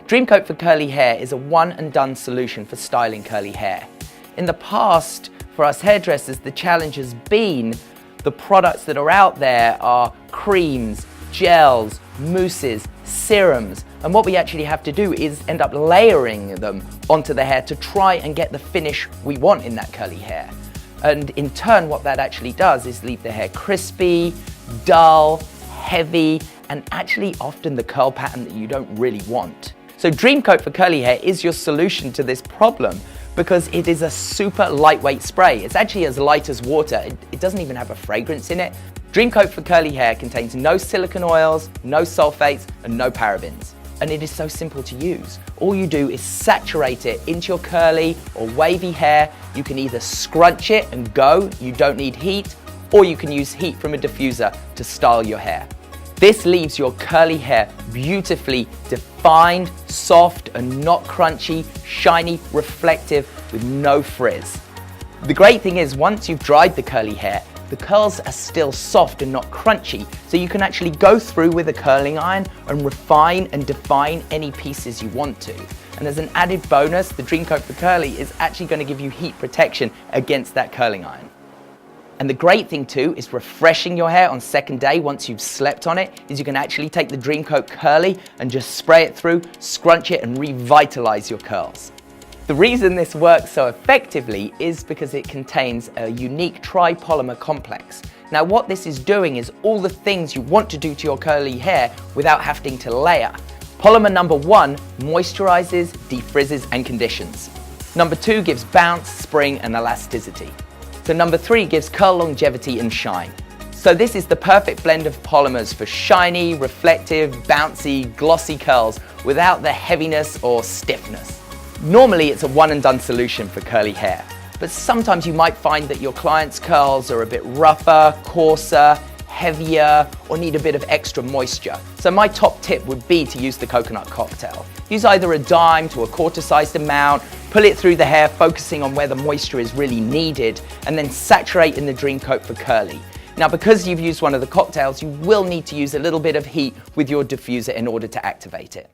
Dream Coat for curly hair is a one and done solution for styling curly hair. In the past, for us hairdressers, the challenge has been the products that are out there are creams, gels, mousses, serums, and what we actually have to do is end up layering them onto the hair to try and get the finish we want in that curly hair. And in turn, what that actually does is leave the hair crispy, dull, heavy, and actually often the curl pattern that you don't really want. So Dream Coat for curly hair is your solution to this problem because it is a super lightweight spray. It's actually as light as water. It doesn't even have a fragrance in it. Dream Coat for curly hair contains no silicone oils, no sulfates, and no parabens. And it is so simple to use. All you do is saturate it into your curly or wavy hair. You can either scrunch it and go, you don't need heat, or you can use heat from a diffuser to style your hair. This leaves your curly hair beautifully defined, soft and not crunchy, shiny, reflective with no frizz. The great thing is once you've dried the curly hair, the curls are still soft and not crunchy, so you can actually go through with a curling iron and refine and define any pieces you want to. And as an added bonus, the Dream Coat for curly is actually going to give you heat protection against that curling iron. And the great thing too is refreshing your hair on second day once you've slept on it is you can actually take the Dream Coat curly and just spray it through, scrunch it and revitalize your curls. The reason this works so effectively is because it contains a unique tripolymer complex. Now what this is doing is all the things you want to do to your curly hair without having to layer. Polymer number 1 moisturizes, defrizzes and conditions. Number 2 gives bounce, spring and elasticity. So number 3 gives curl longevity and shine. So this is the perfect blend of polymers for shiny, reflective, bouncy, glossy curls without the heaviness or stiffness. Normally it's a one and done solution for curly hair, but sometimes you might find that your client's curls are a bit rougher, coarser, heavier, or need a bit of extra moisture. So my top tip would be to use the coconut cocktail. Use either a dime to a quarter-sized amount, pull it through the hair, focusing on where the moisture is really needed, and then saturate in the Dream Coat for curly. Now, because you've used one of the cocktails, you will need to use a little bit of heat with your diffuser in order to activate it.